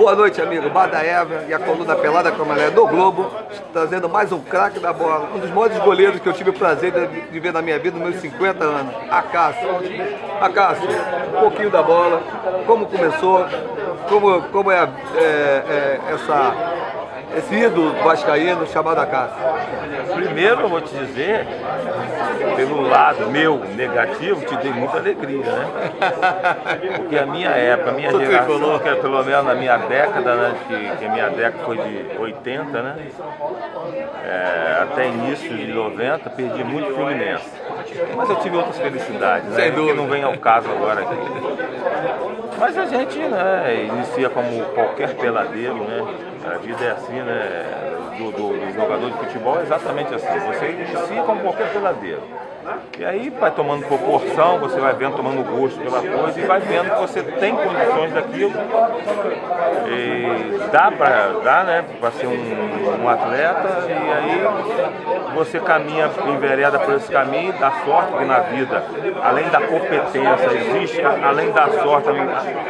Boa noite, amigo. Badaeva e a coluna Pelada como ela é do Globo, trazendo mais um craque da bola. Um dos maiores goleiros que eu tive o prazer de ver na minha vida nos meus 50 anos. Acácio. Acácio, um pouquinho da bola, como começou, como é, esse ídolo vascaíno chamado Acácio. Primeiro eu vou te dizer, pelo lado meu negativo, te dei muita alegria, né? Porque a minha época, a minha geração, que é pelo menos na minha década, né? Que a minha década foi de 80, né? Até início de 90, perdi muito Fluminense. Mas eu tive outras felicidades, né? Que não vem ao caso agora aqui. Mas a gente, né, inicia como qualquer peladeiro, né? A vida é assim, né? Do jogador de futebol é exatamente assim. Você inicia como qualquer peladeiro. E aí vai tomando proporção, você vai vendo, tomando gosto pela coisa e vai vendo que você tem condições daquilo. E dá, né, para ser um atleta, e aí você caminha, envereda por esse caminho, dá sorte que na vida, além da competência, existe, além da sorte,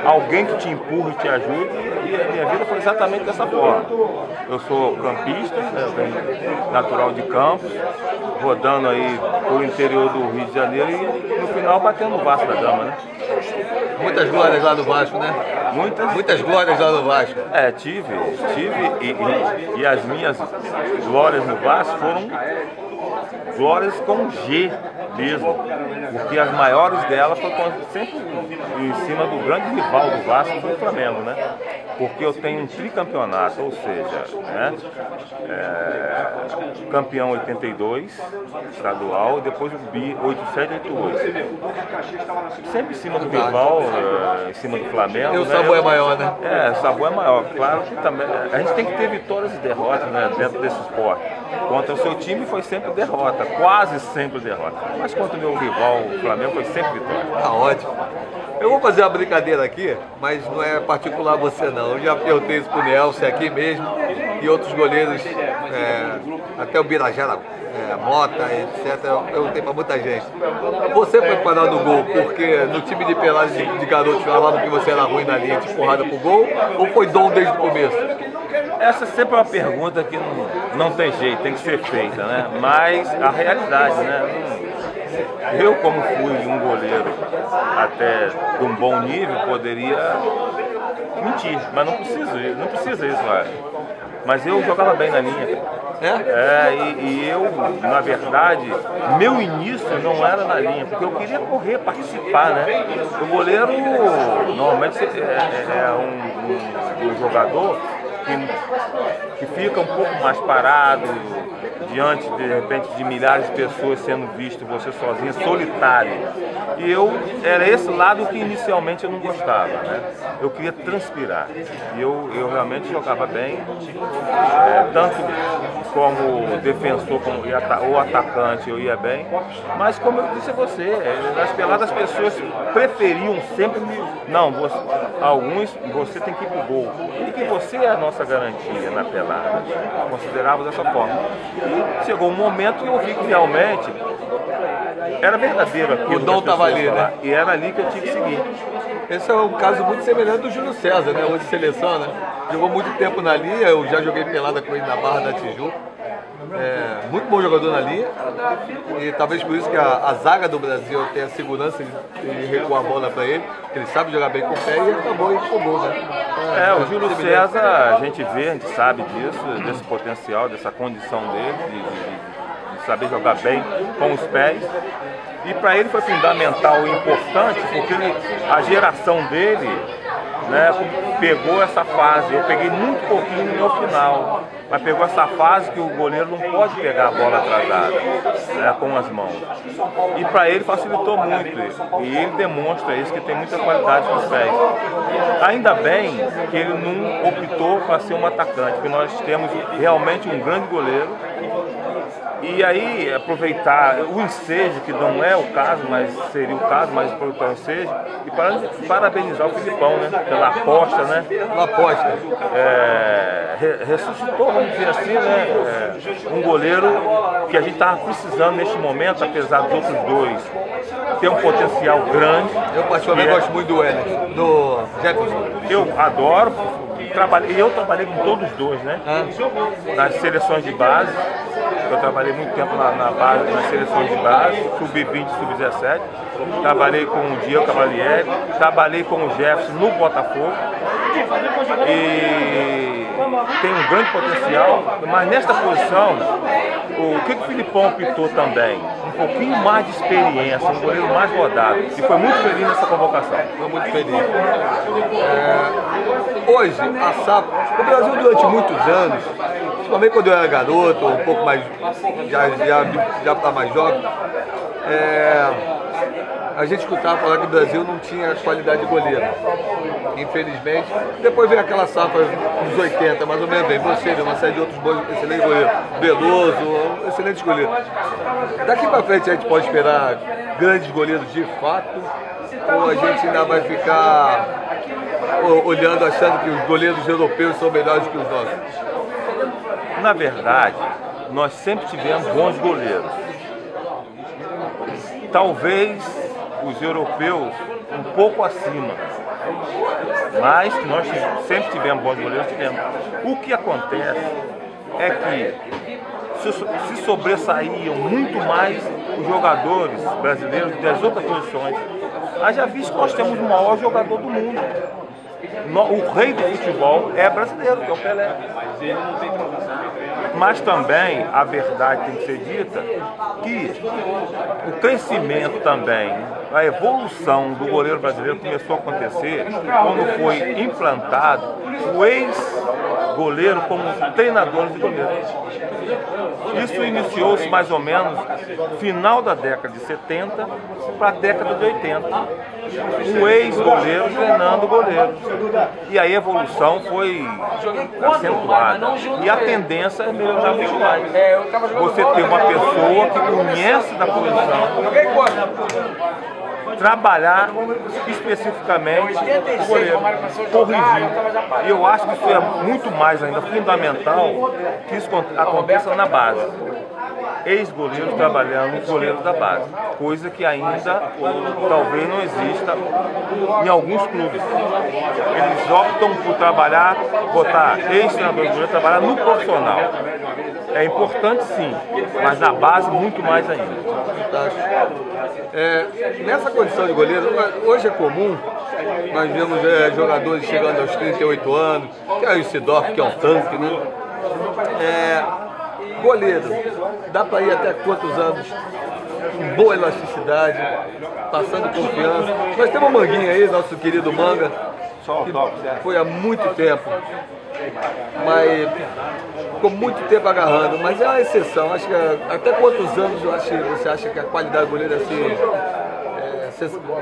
alguém que te empurra e te ajude, e a minha vida foi exatamente dessa forma. Eu sou campista, né, eu venho natural de Campos, rodando aí por interior do Rio de Janeiro e no final batendo no Vasco da Gama, né? Muitas glórias lá do Vasco, né? Muitas glórias lá do Vasco. Tive e as minhas glórias no Vasco foram glórias com G mesmo, porque as maiores delas foi sempre em cima do grande rival do Vasco, foi o Flamengo, né? Porque eu tenho um tricampeonato, ou seja, né, campeão 82, estadual, e depois o bi 87 e 88. Sempre em cima do rival, em cima do Flamengo. E o sabor é maior, né? O sabor é maior. Claro que também a gente tem que ter vitórias e derrotas, né, dentro desse esporte. Contra o seu time foi sempre derrota, quase sempre derrota. Mas contra o meu rival, o Flamengo, foi sempre vitória. Tá ótimo. Eu vou fazer uma brincadeira aqui, mas não é particular a você não. Eu já perguntei isso pro Nelson aqui mesmo e outros goleiros, até o Birajara, Mota, etc. Eu perguntei pra muita gente. Você foi parar no gol porque no time de pelagem de garotos falavam que você era ruim na linha de porrada pro gol, ou foi dom desde o começo? Essa sempre é uma pergunta que não tem jeito, tem que ser feita, né? Mas a realidade, né? Eu, como fui um goleiro até de um bom nível, poderia mentir, mas não precisa isso, olha. Mas eu jogava bem na linha. E eu, na verdade, meu início não era na linha, porque eu queria correr, participar, né? O goleiro, normalmente, um jogador que fica um pouco mais parado, diante, de repente, de milhares de pessoas sendo visto, você sozinho, solitário. E era esse lado que inicialmente eu não gostava, né? Eu queria transpirar. E eu realmente jogava bem, tanto como defensor ou atacante eu ia bem. Mas como eu disse a você, nas peladas as pessoas preferiam sempre você tem que ir pro gol. E que você é a nossa garantia na pelada. Considerava dessa forma. E chegou um momento que eu vi que realmente era verdadeiro aquilo. O dom estava ali, né? E era ali que eu tinha que seguir. Esse é um caso muito semelhante do Júlio César, né? Hoje de seleção, né? Jogou muito tempo na linha, eu já joguei pelada com ele na Barra da Tijuca. Muito bom jogador na linha, e talvez por isso que a zaga do Brasil tem a segurança de recuar a bola para ele, que ele sabe jogar bem com o pé, e ele acabou e jogou, né? O Júlio César, a gente sabe disso, desse potencial, dessa condição dele, de saber jogar bem com os pés. E para ele foi fundamental e importante, porque a geração dele, né, pegou essa fase. Eu peguei muito pouquinho no meu final, mas pegou essa fase que o goleiro não pode pegar a bola atrasada, né, com as mãos. E para ele facilitou muito isso. E ele demonstra isso, que tem muita qualidade nos pés. Ainda bem que ele não optou para ser um atacante, porque nós temos realmente um grande goleiro. E aí, aproveitar o ensejo, que não é o caso, mas seria o caso, mas aproveitar o ensejo, e parabenizar o Filipão, né? Pela aposta, né? Uma aposta. Ressuscitou, vamos dizer assim, né? Um goleiro que a gente estava precisando neste momento, apesar dos outros dois ter um potencial grande. Eu particularmente gosto muito do Jefferson. Eu adoro, eu trabalhei com todos os dois, né? Nas seleções de base, eu trabalhei muito tempo na base, nas seleções de base, sub-20, sub-17. Trabalhei com o Diego Cavalieri, trabalhei com o Jefferson no Botafogo. E tem um grande potencial, mas nesta posição, o que o Filipão optou também? Um pouquinho mais de experiência, um goleiro mais rodado. E foi muito feliz nessa convocação. Foi muito feliz. Hoje, a safra, o Brasil durante muitos anos, principalmente quando eu era garoto, um pouco mais, já está mais jovem, a gente escutava falar que o Brasil não tinha qualidade de goleiro. Infelizmente, depois veio aquela safra dos 80, mais ou menos, vem você, uma série de outros bons, excelentes goleiros, Veloso, excelentes goleiros. Daqui para frente a gente pode esperar grandes goleiros de fato, ou a gente ainda vai ficar olhando, achando que os goleiros europeus são melhores que os nossos? Na verdade, nós sempre tivemos bons goleiros. Talvez os europeus um pouco acima, mas nós sempre tivemos bons goleiros, tivemos. O que acontece é que se sobressaíam muito mais os jogadores brasileiros das outras posições. Haja visto que nós temos o maior jogador do mundo. O rei do futebol é brasileiro, que é o Pelé. Mas também a verdade tem que ser dita que o crescimento também, a evolução do goleiro brasileiro começou a acontecer quando foi implantado o ex-goleiro como treinador de goleiros. Isso iniciou-se mais ou menos no final da década de 70 para a década de 80. Um ex-goleiro treinando goleiros. E aí a evolução foi acentuada. E a tendência é melhorar muito mais. Você tem uma pessoa que conhece da posição, trabalhar especificamente o goleiro, corrigir. E eu acho que isso é muito mais ainda fundamental que isso aconteça na base. Ex-goleiros trabalhando os goleiros da base, coisa que ainda talvez não exista em alguns clubes. Eles optam por trabalhar, botar ex-treinador de goleiro, trabalhar no profissional. É importante sim, mas na base muito mais ainda. Nessa condição de goleiro, hoje é comum, nós vemos jogadores chegando aos 38 anos, que é o Isidoro, que é um tanque, né? Goleiro, dá para ir até quantos anos? Com boa elasticidade, passando confiança. Nós temos o Manguinha aí, nosso querido Manga, que foi há muito tempo, mas ficou muito tempo agarrando, mas é uma exceção. Acho que até quantos anos você acha que a qualidade do goleiro é assim,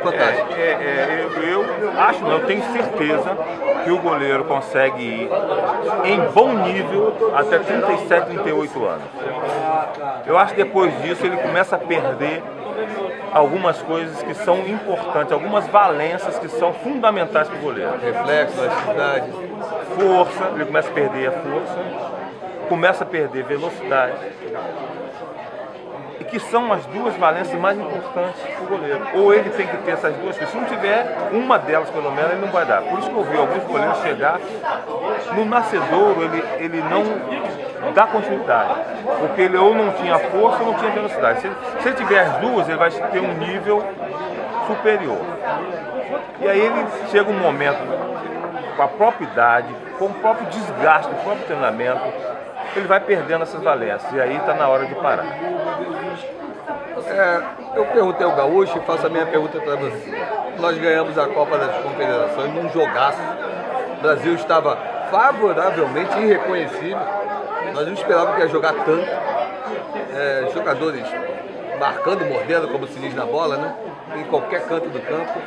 fantástica? Eu acho, não, eu tenho certeza que o goleiro consegue ir em bom nível até 37, 38 anos. Eu acho que depois disso ele começa a perder algumas coisas que são importantes, algumas valências que são fundamentais para o goleiro. Reflexo, elasticidade. Força, ele começa a perder a força, começa a perder velocidade. E que são as duas valências mais importantes para o goleiro. Ou ele tem que ter essas duas coisas. Se não tiver uma delas, pelo menos, ele não vai dar. Por isso que eu vi alguns goleiros chegar no nascedouro, ele não dá continuidade. Porque ele ou não tinha força ou não tinha velocidade. Se ele tiver as duas, ele vai ter um nível superior. E aí ele chega um momento, com a própria idade, com o próprio desgaste, do próprio treinamento, ele vai perdendo essas valências. E aí está na hora de parar. Eu perguntei ao Gaúcho e faço a minha pergunta para você. Nós ganhamos a Copa das Confederações num jogaço. O Brasil estava favoravelmente irreconhecível. Nós não esperávamos que ia jogar tanto. Jogadores marcando, mordendo, como se diz na bola, né? Em qualquer canto do campo.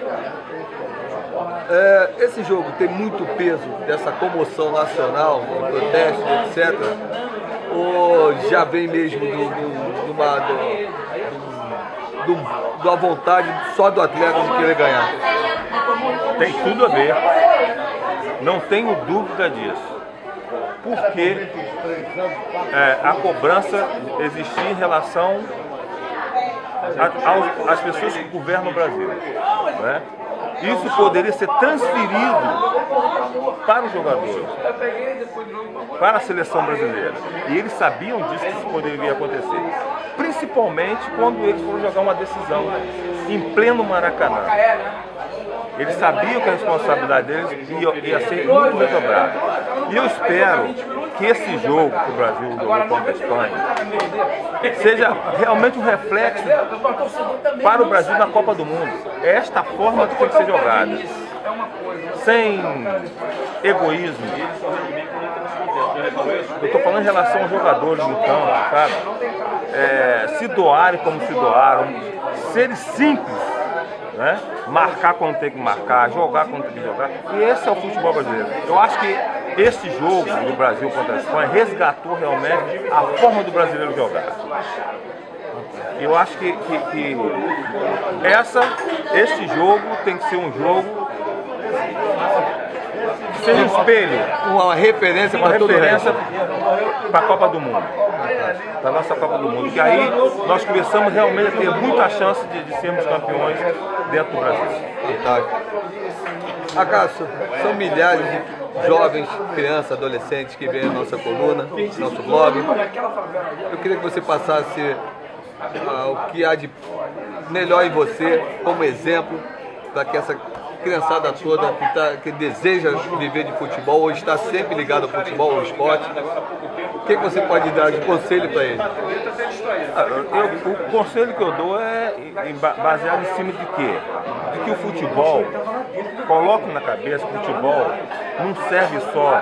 Esse jogo tem muito peso dessa comoção nacional, do protesto, etc. Ou já vem mesmo da vontade só do atleta de querer ganhar? Tem tudo a ver. Não tenho dúvida disso. Porque a cobrança existia em relação às pessoas que governam o Brasil, né? isso poderia ser transferido para os jogadores, para a seleção brasileira. E eles sabiam disso, que isso poderia acontecer. Principalmente quando eles foram jogar uma decisão em pleno Maracanã. Eles sabiam que a responsabilidade deles ia ser muito redobrada. E eu espero que esse jogo que o Brasil jogou contra a Espanha seja realmente um reflexo para o Brasil na Copa do Mundo. É esta forma que tem que ser jogada. Sem egoísmo. Eu estou falando em relação aos jogadores no campo, sabe? Se doarem como se doaram, serem simples, né? Marcar quando tem que marcar, jogar quando tem que jogar. E esse é o futebol brasileiro. Eu acho que esse jogo do Brasil contra a Espanha resgatou realmente a forma do brasileiro jogar. Eu acho que esse jogo tem que ser um jogo que seja um espelho, uma referência para todo o resto, para a Copa do Mundo, para a nossa Copa do Mundo. Que aí nós começamos realmente a ter muita chance de sermos campeões dentro do Brasil. Fantástico. Acácio, são milhares de jovens, crianças, adolescentes que veem a nossa coluna, nosso blog. Eu queria que você passasse o que há de melhor em você como exemplo para que essa criançada toda que deseja viver de futebol ou está sempre ligado ao futebol, ao esporte. O que você pode dar de conselho para ele? O conselho que eu dou é baseado em cima de quê? De que o futebol, coloque na cabeça que o futebol não serve só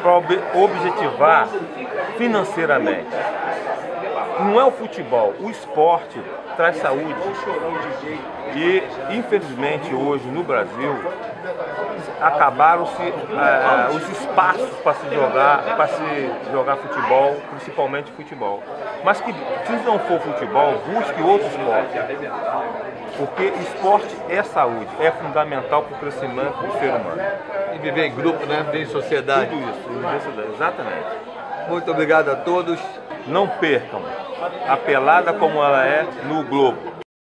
para objetivar financeiramente. Não é o futebol, o esporte traz saúde. E, infelizmente, hoje no Brasil, acabaram-se os espaços para se jogar futebol, principalmente futebol. Mas que, se não for futebol, busque outro esporte. Porque esporte é saúde, é fundamental para o crescimento do ser humano. E viver em grupo, né? Viver em sociedade. Tudo isso, viver em sociedade, exatamente. Muito obrigado a todos. Não percam a pelada como ela é no Globo.